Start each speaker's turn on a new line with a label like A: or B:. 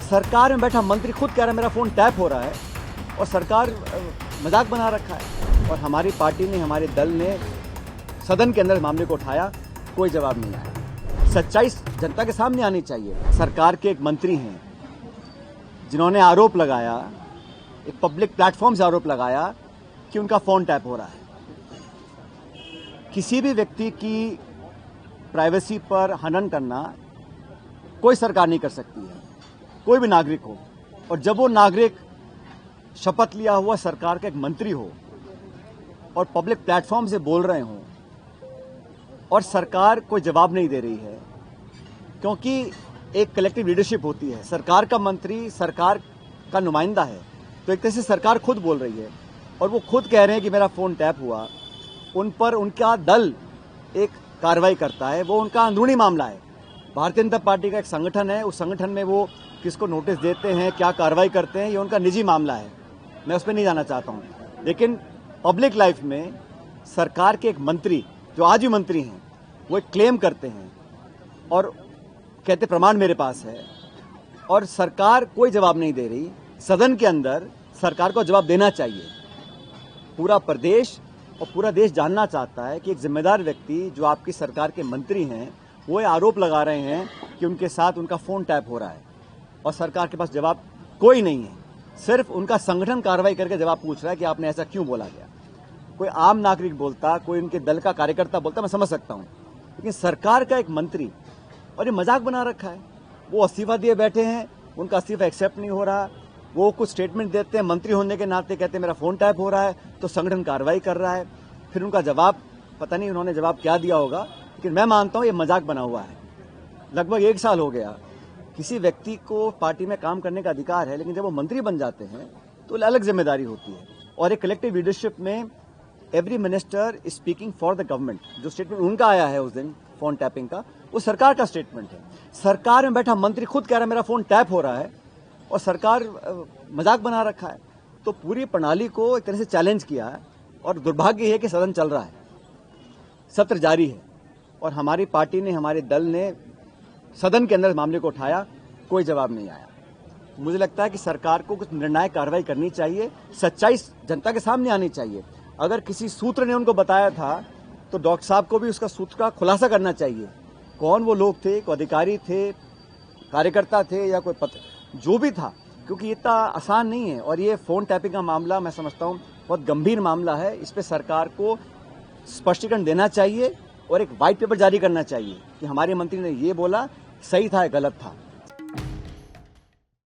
A: सरकार में बैठा मंत्री खुद कह रहा है मेरा फ़ोन टैप हो रहा है और सरकार मजाक बना रखा है। और हमारी पार्टी ने, हमारे दल ने सदन के अंदर मामले को उठाया, कोई जवाब नहीं आया। सच्चाई जनता के सामने आनी चाहिए। सरकार के एक मंत्री हैं जिन्होंने आरोप लगाया, एक पब्लिक प्लेटफॉर्म से आरोप लगाया कि उनका फ़ोन टैप हो रहा है। किसी भी व्यक्ति की प्राइवेसी पर हनन करना कोई सरकार नहीं कर सकती है, कोई भी नागरिक हो। और जब वो नागरिक शपथ लिया हुआ सरकार का एक मंत्री हो और पब्लिक प्लेटफॉर्म से बोल रहे हों और सरकार कोई जवाब नहीं दे रही है, क्योंकि एक कलेक्टिव लीडरशिप होती है। सरकार का मंत्री सरकार का नुमाइंदा है, तो एक तरह से सरकार खुद बोल रही है और वो खुद कह रहे हैं कि मेरा फ़ोन टैप हुआ। उन पर उनका दल एक कार्रवाई करता है, वो उनका अंदरूनी मामला है। भारतीय जनता पार्टी का एक संगठन है, उस संगठन में वो किसको नोटिस देते हैं, क्या कार्रवाई करते हैं, ये उनका निजी मामला है, मैं उस पर नहीं जाना चाहता हूँ। लेकिन पब्लिक लाइफ में सरकार के एक मंत्री, जो आज भी मंत्री हैं, वो एक क्लेम करते हैं और कहते प्रमाण मेरे पास है, और सरकार कोई जवाब नहीं दे रही। सदन के अंदर सरकार को जवाब देना चाहिए। पूरा प्रदेश और पूरा देश जानना चाहता है कि एक जिम्मेदार व्यक्ति जो आपकी सरकार के मंत्री हैं, वो ये आरोप लगा रहे हैं कि उनके साथ उनका फ़ोन टैप हो रहा है और सरकार के पास जवाब कोई नहीं है। सिर्फ उनका संगठन कार्रवाई करके जवाब पूछ रहा है कि आपने ऐसा क्यों बोला गया। कोई आम नागरिक बोलता, कोई उनके दल का कार्यकर्ता बोलता, मैं समझ सकता हूँ, लेकिन सरकार का एक मंत्री, और ये मजाक बना रखा है। वो इस्तीफा दिए बैठे हैं, उनका इस्तीफा एक्सेप्ट नहीं हो रहा, वो कुछ स्टेटमेंट देते हैं, मंत्री होने के नाते कहते हैं मेरा फ़ोन टैप हो रहा है, तो संगठन कार्रवाई कर रहा है। फिर उनका जवाब, पता नहीं उन्होंने जवाब क्या दिया होगा, लेकिन मैं मानता हूँ ये मजाक बना हुआ है। लगभग 1 साल हो गया। किसी व्यक्ति को पार्टी में काम करने का अधिकार है, लेकिन जब वो मंत्री बन जाते हैं तो अलग जिम्मेदारी होती है। और एक कलेक्टिव लीडरशिप में every minister is speaking for the government. जो स्टेटमेंट उनका आया है उस दिन फ़ोन टैपिंग का, वो सरकार का स्टेटमेंट है। सरकार में बैठा मंत्री खुद कह रहा है मेरा फ़ोन टैप हो रहा है और सरकार मजाक बना रखा है। तो पूरी प्रणाली को एक तरह से चैलेंज किया है। और दुर्भाग्य है कि सदन चल रहा है, सत्र जारी है, और हमारी पार्टी ने, हमारे दल ने सदन के अंदर मामले को उठाया, कोई जवाब नहीं आया। मुझे लगता है कि सरकार को कुछ निर्णायक कार्रवाई करनी चाहिए। सच्चाई जनता के सामने आनी चाहिए। अगर किसी सूत्र ने उनको बताया था तो डॉक्टर साहब को भी उसका सूत्र का खुलासा करना चाहिए। कौन वो लोग थे, कोई अधिकारी थे, कार्यकर्ता थे, या कोई पत्र, जो भी था, क्योंकि इतना आसान नहीं है। और ये फ़ोन टैपिंग का मामला मैं समझता हूँ बहुत गंभीर मामला है। इस पर सरकार को स्पष्टीकरण देना चाहिए और एक वाइट पेपर जारी करना चाहिए कि हमारे मंत्री ने ये बोला, सही था या गलत था।